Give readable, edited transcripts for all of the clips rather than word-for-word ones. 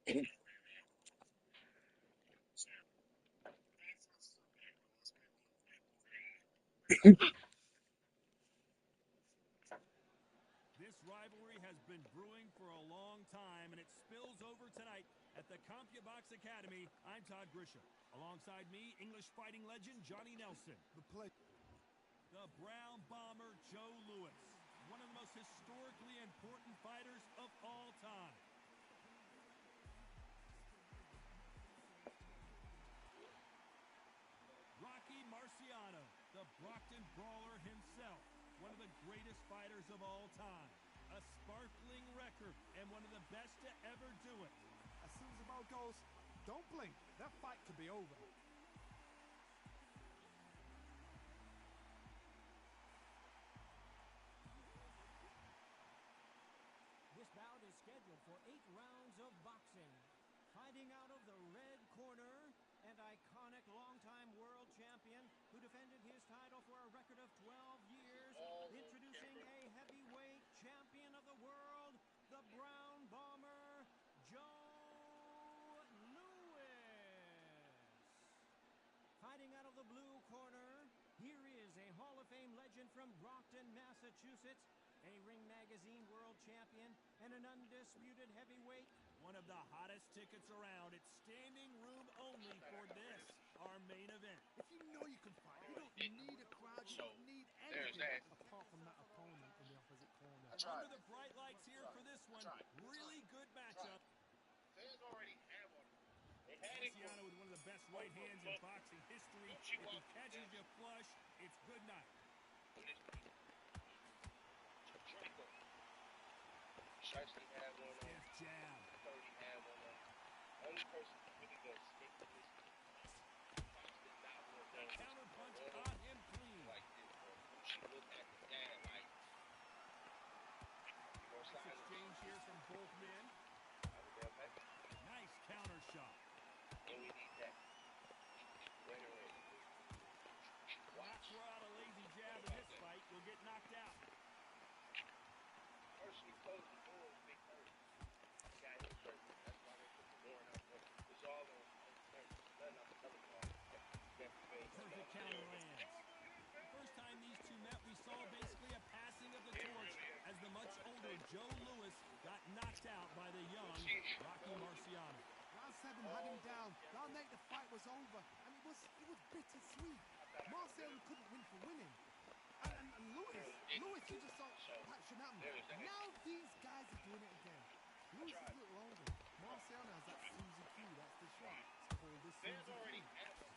This rivalry has been brewing for a long time, and it spills over tonight at the CompuBox Academy. I'm Todd Grisham. Alongside me, English fighting legend Johnny Nelson. The Brown Bomber Joe Louis, one of the most historically important fighters of all time. Rocky Marciano, the Brockton Brawler himself, one of the greatest fighters of all time. A sparkling record and one of the best to ever do it. As soon as the bell goes, don't blink. That fight could be over. This bout is scheduled for 8 rounds of boxing. Fighting out of the red corner, and iconic longtime world champion who defended his title for a record of 12 years. Introducing a heavyweight champion of the world, the Brown Bomber, Joe Louis. Fighting out of the blue corner, here is a Hall of Fame legend from Brockton, Massachusetts, a Ring Magazine world champion, and an undisputed heavyweight. One of the hottest tickets around. It's standing room only for this, our main event. If you know you can fight, you don't need a crowd, you don't need anything apart from that opponent in the opposite corner. Under the bright lights here for this one, really good matchup. Marciano with one of the best right hands in boxing history. If he catches you flush, it's good night. Shiesty had one on. Stiff jab. I thought he had one on. Only person who really gonna stick to this box did not want The that. counter punch caught him clean. Like this, bro. She looked at the dad like. Nice exchange here from both men. Nice counter shot. And we need that. Wait a minute. Not throw out a lazy jab in this fight. You'll get knocked out. First, we closed the door and they hurt. Got him hurt. That's why they put the door out there. It's all on nothing off the other ball. Perfect counter lands. The first time these two met, we saw basically a passing of the torch as the much older Joe Louis got knocked out by the young Rocky Marciano. Round 7 had him down. Round 8 the fight was over, and it was bittersweet. Marciano couldn't win for winning. And Louis, you just thought that shouldn't happen. Now these guys are doing it again. Louis is a little older. Marciano has that Suzy Q, that's the shot. It's called the Suzy Q.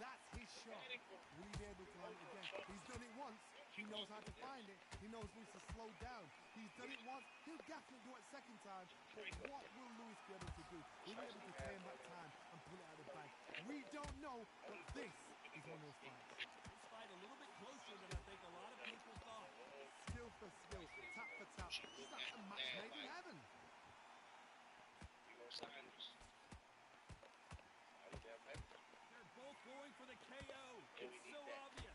That's his shot. Will he be able to land it again? He's done it once. He knows how to find it. He knows Louis to slow down. He's done it once. He'll definitely do it second time. But what will Louis be able to do? Will he be able to turn back time and pull it out of the bag? We don't know, but this is one of those fights. This fight a little bit closer than I think a lot of people thought. Skill for skill, tap for tap. It's like a match made in heaven. They're both going for the KO. It's so obvious.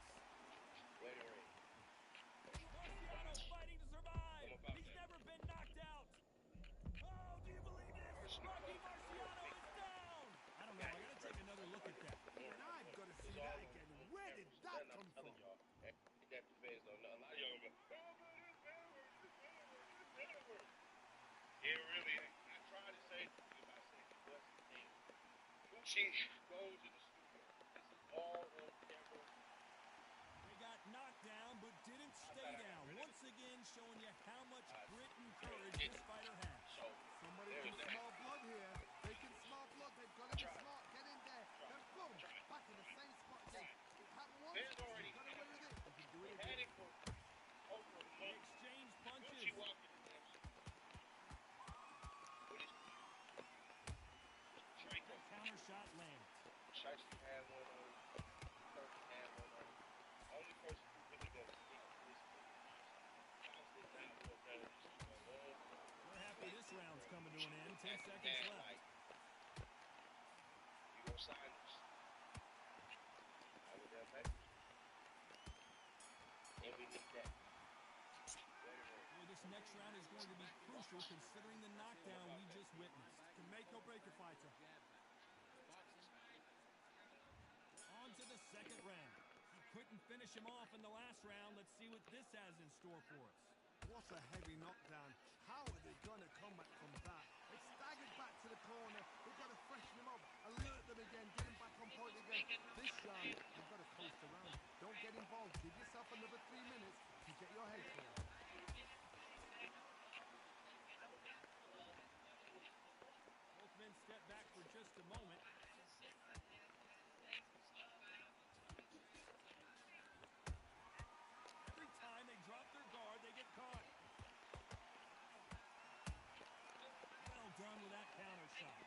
Marciano fighting to survive. He's never been knocked out. Oh, do you believe this? Rocky Marciano is down. I don't know. I got to take another look at that. And I've got to see that again. Where did that come from? That depends on a lot of y'all go, it really, I try to say, if I say what's the thing, Gucci goes to the studio. This is all on camera. They got knocked down, but didn't stay down. Once again, showing you how much grit and courage this fighter has. Somebody can smell blood here. They can smell blood. They've got to be smart. Get in there. Then boom, back in the same spot again. It happened once. There's already Got away with it. You can do it had again. it for over a They month. exchange punches. Gucci walked in the damn shit. With his Draco. The counter shot lands. Shiesty had one on. Turkey had one on. Only person who really gonna stick to this box did not want that. We're happy this round's coming to an end. 10 seconds left. You gonna sign this? I would have that. And we need that. Boy, this This next round is going to be crucial considering the knockdown we just witnessed. Can make or break a fighter. On to the second round. He couldn't finish him off in the last round. Let's see what this has in store for us. What a heavy knockdown. How are they going to come back from that? They staggered back to the corner. They've got to freshen them up, alert them again, get them back on point again. This round, they've got to coast around. Don't get involved. Give yourself another 3 minutes to get your head clear. Both men step back for just a moment. Every time they drop their guard, they get caught. Well done with that counter shot.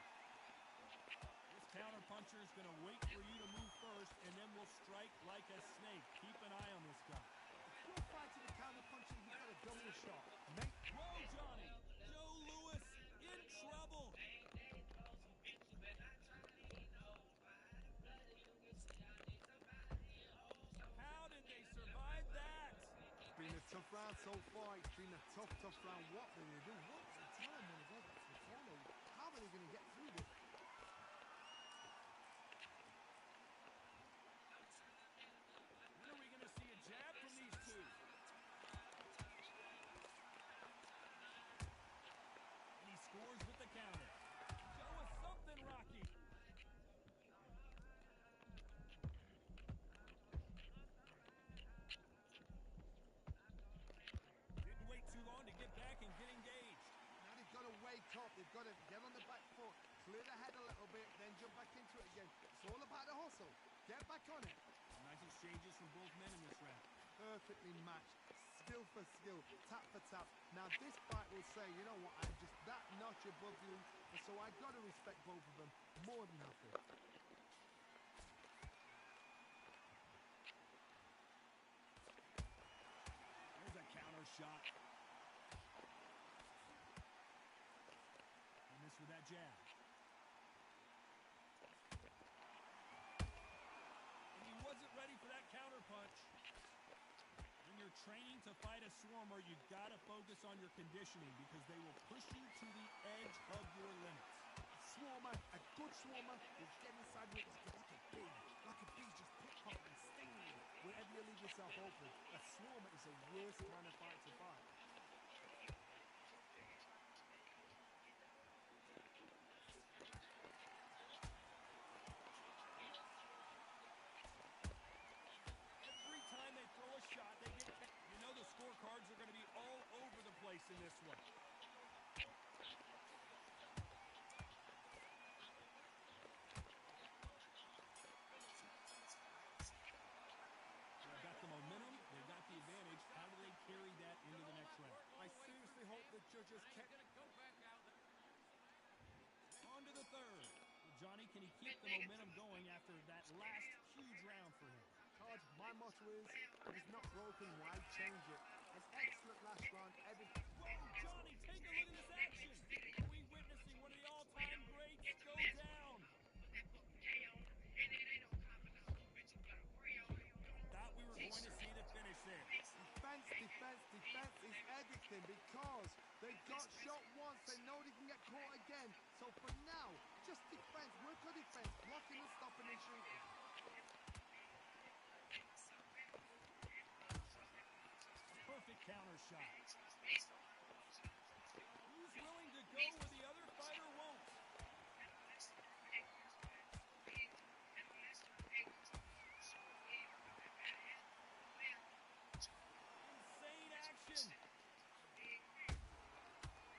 This counter puncher is going to wait for you to move first, and then will strike like a snake. Keep an eye on this guy. If you're fighting the counter punching, you've got to dummy a shot. Make Whoa, Johnny! Joe Louis in trouble. How did they survive that? It's been a tough round so far. It's been a tough round. What do they do? What's the time when they go back to the corner? How are they going to get through this? When are we going to see a jab from these two? And he scores with the counter. Show us something, Rocky. Didn't wait too long to get back and get engaged. Now they've got to wake up. They've got to get on the back foot, clear the head a little bit, then jump back into it again. It's all about the hustle. Get back on it. Nice exchanges from both men in this round. Perfectly matched. Skill for skill, tap for tap. Now this fight will say, you know what, I'm just that notch above you, and so I've got to respect both of them more than happy. There's a counter shot. And this with that jab. And he wasn't ready for that counter punch. When you're training to fight a swarmer, you've got to focus on your conditioning because they will push you to the edge of your limits. Swarmer, a good swarmer will get inside you like a bee just pickpocket and sting you wherever you leave yourself open. A swarmer is the worst kind of fight to fight. Every time they throw a shot, they get... You know the scorecards are going to be all over the place in this one. They've got the momentum, they've got the advantage. How do they carry that into the next round? I seriously hope the judges kept... On to the third. Well, Johnny, can he keep the momentum going after that last huge round for him? Todd, my motto is, if it's not broken, why change it? An excellent last round. Whoa, Johnny, take a look at this action. Are we witnessing one of the all-time greats go down? Thought we were going to see the finish there. Defense is everything because they got shot once. They know they can get caught again. So for now, just defense. Work on defense. Blocking and stopping and shooting. Perfect counter shot. Who's willing to go where the other fighter won't? Insane action.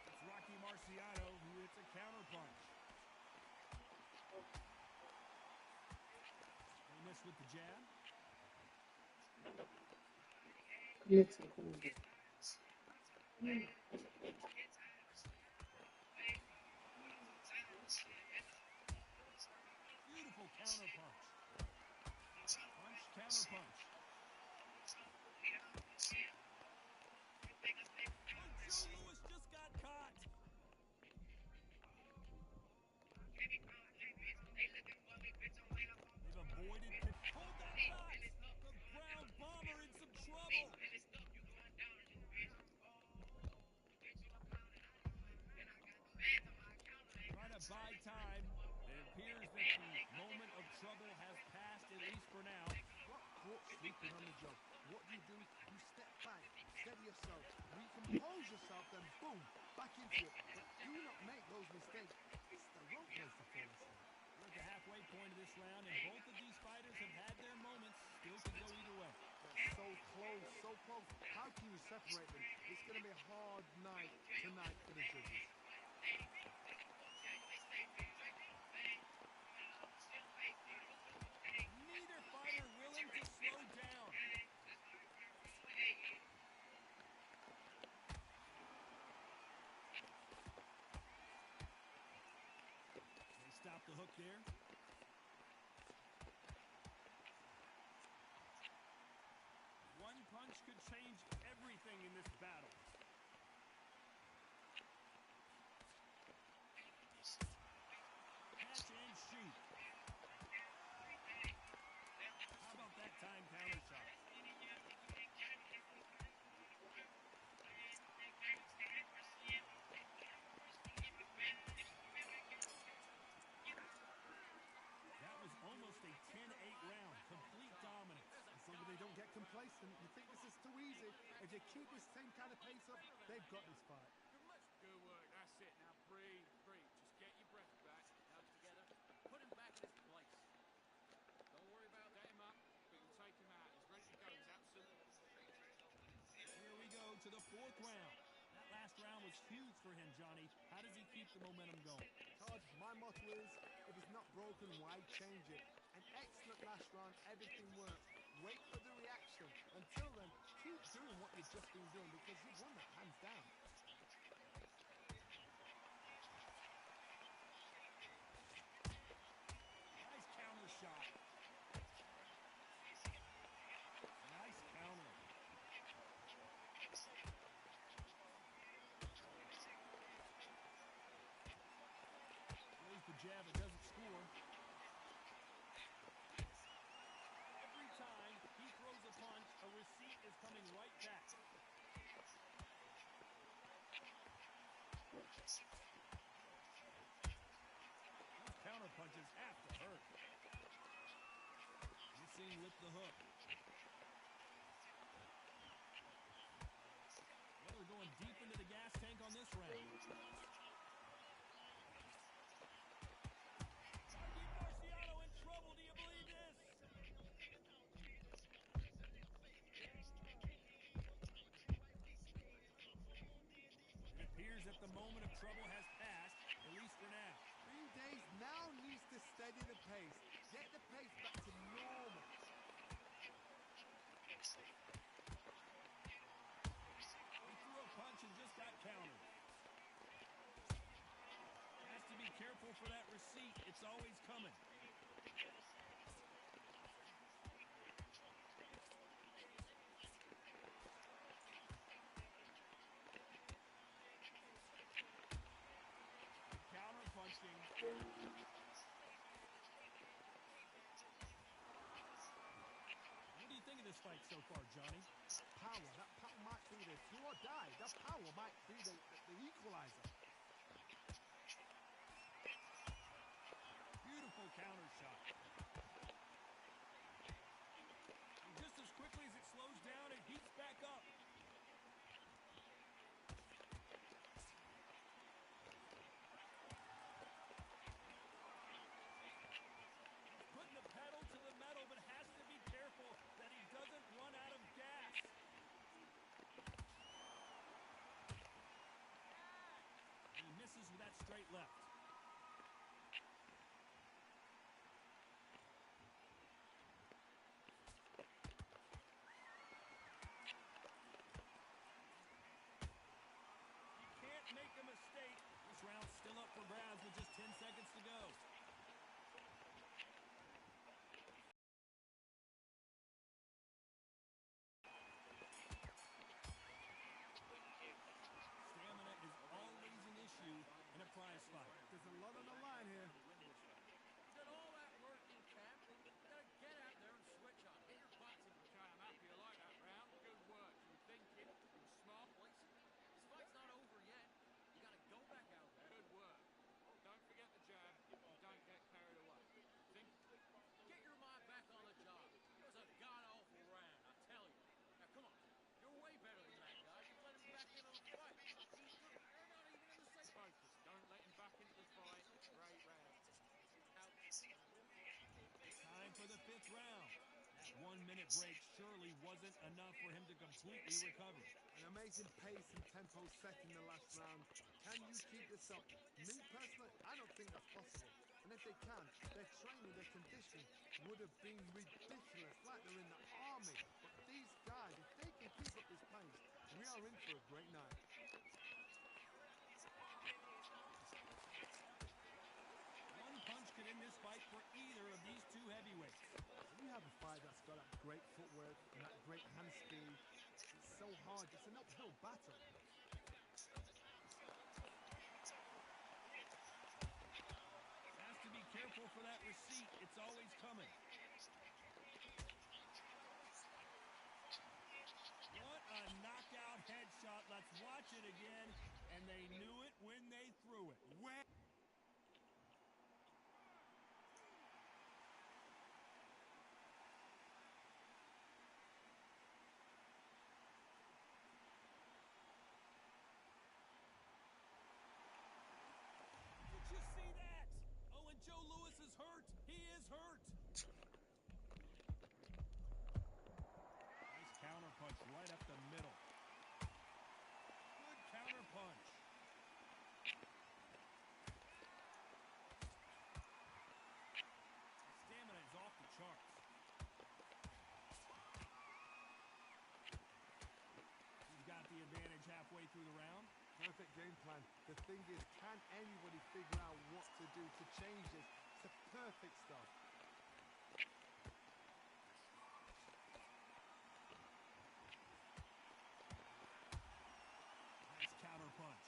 It's Rocky Marciano who hits a counter punch. They miss with the jab. Beautiful counter punch. Punch, counter punch. Oh, Joe Louis just got caught. They've avoided. Hold that thought. The Brown Bomber in some trouble. sleeping on the job. What do? You step back, steady yourself, recompose yourself, then boom, back into it. But do not make those mistakes. It's the wrong place to fall asleep. We're at the halfway point of this round, and both of these fighters have had their moments. Still could go either way. They're so close, so close. How can you separate them? It's going to be a hard night tonight for the judges. Neither fighter willing to slow down. They stop the hook there. One punch could change everything in this battle. Catch and shoot. How about that time counter shot? That was almost a 10-8 round. Complete dominance. As long as they don't get complacent, you think this is too easy. If they keep this same kind of pace up, they've got this fight. Good work. That's it. Now breathe, breathe. Just get your breath back. Now together. Put him back in his place. Don't worry about that him up, but you'll take him out. He's ready to go. He's absolutely. Here we go to the fourth round. That last round was huge for him, Johnny. How does he keep the momentum going? Todd, my motto is, if it's not broken, why change it? An excellent last round, everything works. Wait for the reaction. Until then, keep doing what you've just been doing because you've won that hands down. Nice counter shot. Nice counter. Throws the jab, it doesn't score. Every time he throws a punch, a receipt is coming right back. Those counter punches have to hurt. Missing with the hook. Well, they're going deep into the gas tank on this round. Marciano in trouble. Do you believe this? It appears that the moment of trouble has passed, at least for now. 3 days now needs to steady the pace. Get the pace back to normal. He threw a punch and just got countered. Has to be careful for that receipt. It's always coming. Counter punching. What do you think of this fight so far, Johnny? Power, that power might be the do or die. That power might be the equalizer. Beautiful counter shot. And just as quickly as it slows down, it heats back up. Putting the pedal to the metal, but has to be careful that he doesn't run out of gas. And he misses with that straight left. Can't make a mistake. This round's still up for grabs with just 10 seconds to go. Stamina is always an issue in a prize fight. There's a lot on the line here. Did all that work in camp? You gotta get out there and switch on. Get your butts in the car. I'm happy you like that round. Good work. You were thinking. You were smart. This fight's not over yet. You gotta go back out there. Good work. Don't forget the jab. 5-minute break surely wasn't enough for him to completely recover. An amazing pace and tempo set in the last round. Can you keep this up? Me personally, I don't think that's possible. And if they can, their training, their conditioning would have been ridiculous, like they're in the army. But these guys, if they can keep up this pace, we are in for a great night. One punch could end this fight for either of these two heavyweights. When you have a fight that's got that great footwork and that great hand speed, it's so hard. It's an uphill battle. Has to be careful for that receipt. It's always coming. What a knockout headshot. Let's watch it again. And they knew it when they threw it. Well, did you see that? Oh, and Joe Louis is hurt. He is hurt. Nice counter punch right up the middle. Good counter punch. Stamina is off the charts. He's got the advantage halfway through the round. Perfect game plan. The thing is, can anybody figure out what to do to change this? It's the perfect stuff. Nice counter punch.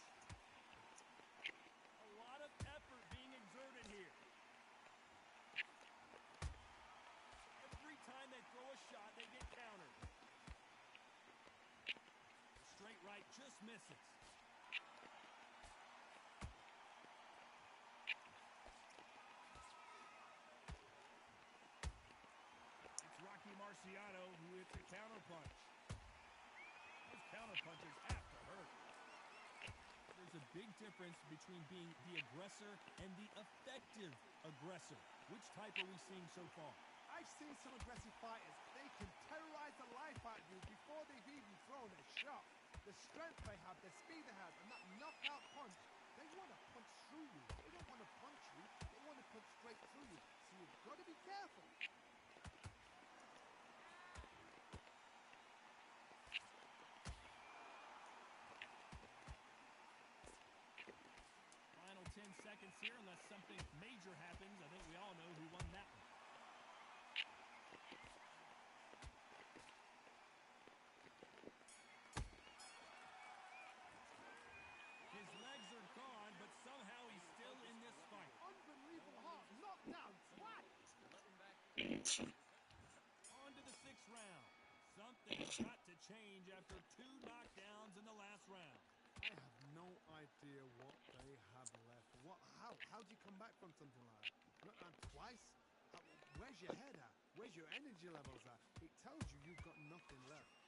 A lot of effort being exerted here. Every time they throw a shot, they get countered. Straight right just misses. It's Rocky Marciano who hits a counter punch. Those counter punches have to hurt. There's a big difference between being the aggressor and the effective aggressor. Which type are we seeing so far? I've seen some aggressive fighters. They can terrorize the life out of you before they've even thrown a shot. The strength they have, the speed they have, and that knockout punch, they want to punch through you. They don't want to punch you. They want to punch straight through you. So you've got to be careful. Final 10 seconds here, unless something major happens. I think we all know who won that one. His legs are gone, but somehow he's still in this fight. Unbelievable heart. Knockdown twice. On to the 6th round. Something's got to change after 2 knockdowns in the last round. I have no idea what they have left. How do you come back from something like that? Knockdown twice? Where's your head at? Where's your energy levels at? It tells you you've got nothing left.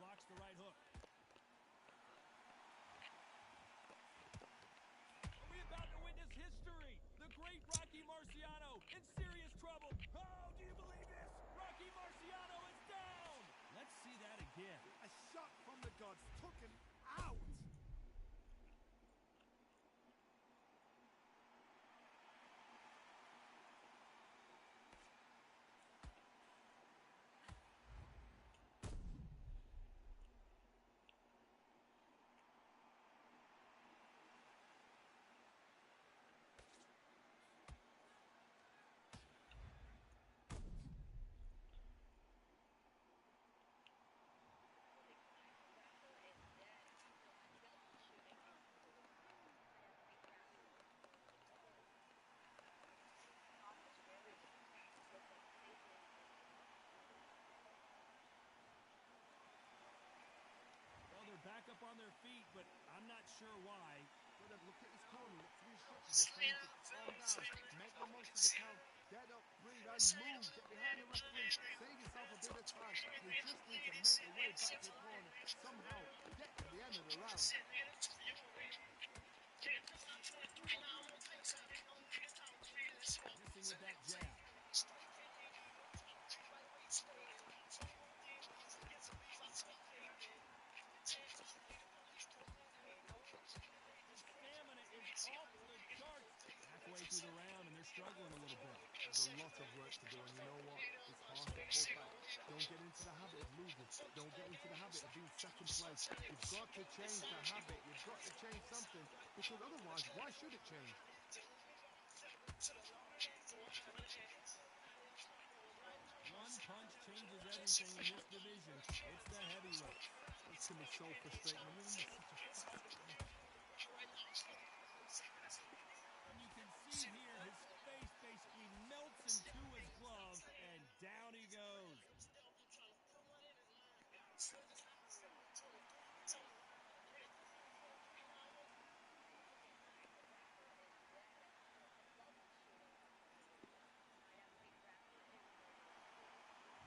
Blocks the right hook. Are we about to witness history? The great Rocky Marciano in serious trouble. Oh, do you believe this? Rocky Marciano is down. Let's see that again. A shot from the gods took him out. Well, they're back up on their feet, but I'm not sure why. Look at his corner. Look to his instructions. They're telling him to calm down. Make the most of the count. Get up, breathe, and move. Get behind the referee. Save yourself a bit of time. You just need to make your way back to the corner. Somehow get to the end of the round. Don't get into the habit of losing. Don't get into the habit of being second place. You've got to change the habit. You've got to change something, because otherwise, why should it change? One punch changes everything in this division. It's the heavyweights. This can be so frustrating when you're under such a fast guy. And you can see here his face basically melts into his glove, and down he goes.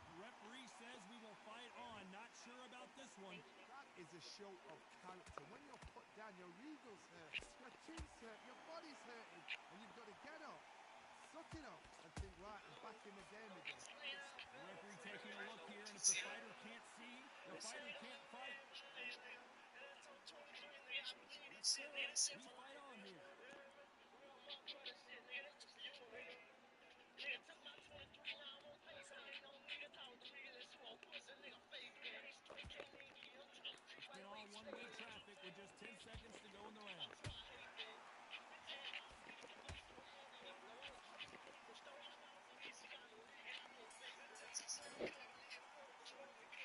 The referee says we will fight on. Not sure about this one. That is a show of character. When you're put down, your ego's hurt, your chin's hurt, your body's hurting, and you've got to get up, suck it up, and think, right, I'm back in the game again. The referee taking a look here, and if the fighter can't see, the fighter can't fight. We fight on here. It's been all one-way traffic with just 10 seconds to go in the round.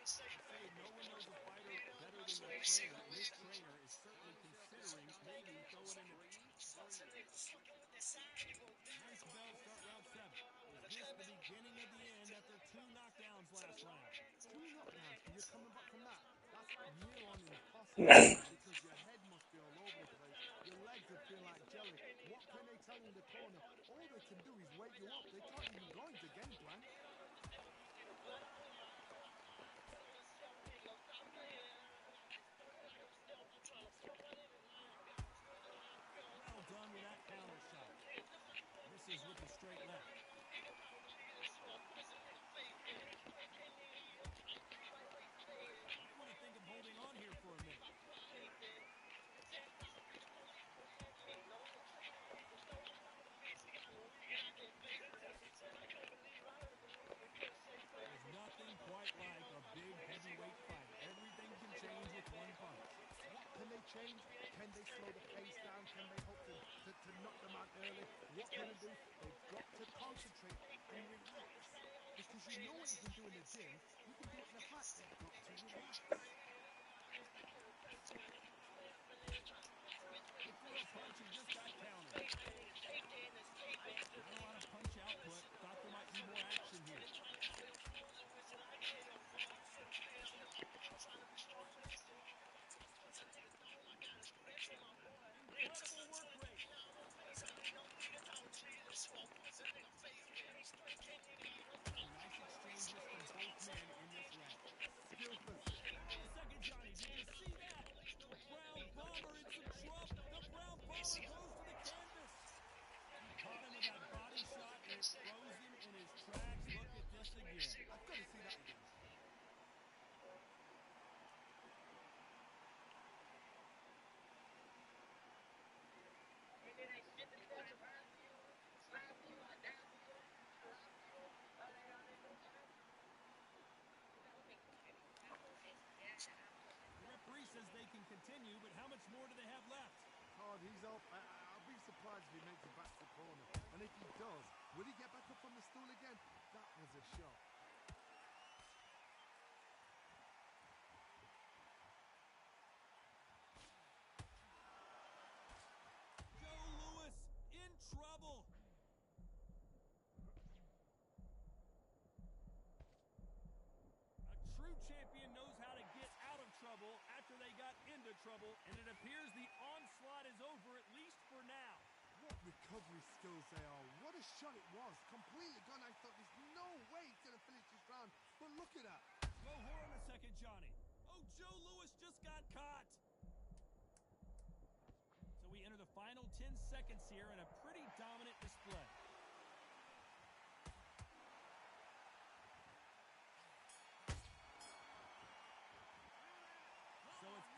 Say no one knows a fighter better than their trainer, and this trainer is certainly considering maybe throwing in a... Nice bell start round 7. Is this the beginning of the end after 2 knockdowns last round? 2 knockdowns, and you're coming back from that. That's near on impossible, because your head must be all over the place. Your legs would feel like jelly. What can they tell you in the corner? All they can do is wake you up. They can't even go into game plan. Well done with that counter shot. Misses with the straight left. Might want to think of holding on here for a minute. There's nothing quite like a big heavyweight fight. Everything can change with one punch. What can they change? Can they slow the pace down? Can they hope to knock them out early? What can they do? They've got to concentrate and relax. Because you know what you can do in the gym, you can do it in a fight. They've got to relax. He threw a punch and just got countered. Not a lot of punch output. Thought there might be more action here. Incredible work rate. Nice exchanges from both men in this round. Skillful. Hold on a second, Johnny. Did you see that? The Brown Bomber in some trouble. The Brown Bomber goes to the canvas. Caught him with that body shot, and it froze him in his tracks. Look at this again. I've got to see that again. The referee says they can continue, but how much more do they have left? Todd, he's up. I'll be surprised if he makes it back to the corner. And if he does, will he get back up on the stool again? That was a shot. Joe Louis in trouble. A true champion knows how to get out of trouble after they got into trouble, and it appears the onslaught is over, at least for now. What recovery skills they are. What a shot it was. Completely gone. I thought there's no way he's going to finish this round. But look at that. Slow horn a second, Johnny. Oh, Joe Louis just got caught. So we enter the final 10 seconds here in a pretty dominant display. So it's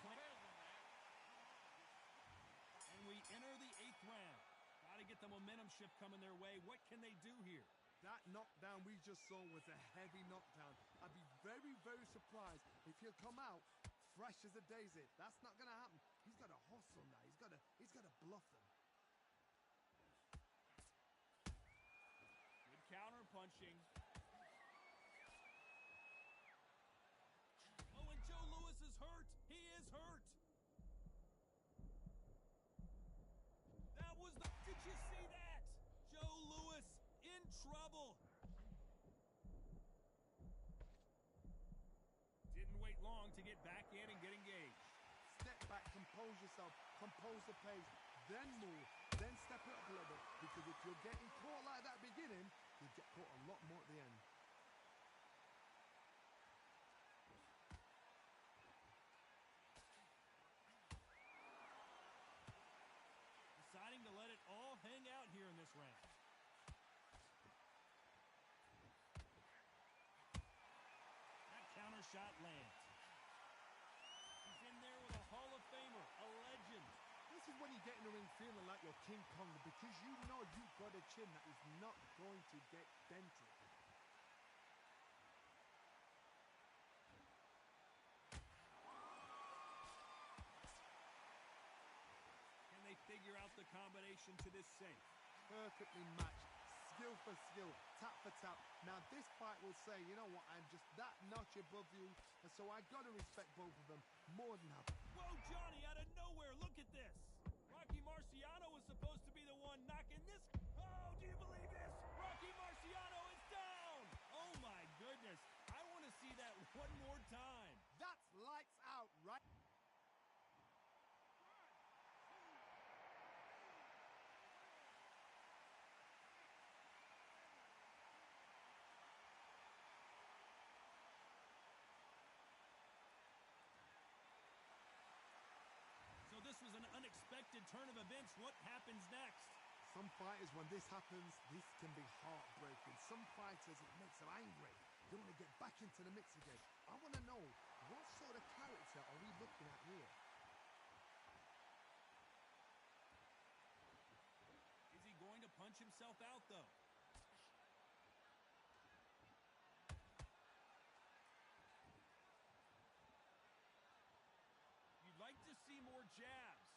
and we enter the 8th round. Got to get the momentum shift coming their way. What can they do here? That knockdown we just saw was a heavy knockdown. I'd be very, very surprised if he'll come out fresh as a daisy. That's not going to happen. He's got to hustle now. He's got to bluff them. Good counter punching. Oh, and Joe Louis is hurt. He is hurt. That was the... Did you see that? Joe Louis in trouble. Didn't wait long to get back in and get engaged. Step back, compose yourself, compose the pace, then move, then step it up a little bit. Because if you're getting caught like that beginning, you get caught a lot more at the end. Deciding to let it all hang out here in this round. That counter shot lands. He's in there with a Hall of Famer, a legend. This is when you get in the ring feeling like you're King Kong because you know you've got a chin that is not going to get dented. Can they figure out the combination to this safe? Perfectly matched, skill for skill, tap for tap. Now this fight will say, you know what, I'm just that notch above you, and so I gotta respect both of them more than ever. Whoa, Johnny, out of nowhere, look at this. Rocky Marciano was supposed to be the one knocking this. Oh, do you believe this? Rocky Marciano is down. Oh my goodness, I want to see that one more time. That's lights out, right? So this was an unexpected turn of events. What happens next? Some fighters, when this happens, this can be heartbreaking. Some fighters, it makes them angry. They want to get back into the mix again. I want to know, what sort of character are we looking at here? Is he going to punch himself out, though? You'd like to see more jabs.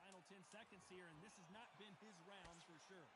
Final 10 seconds here, and this has not been his round for sure.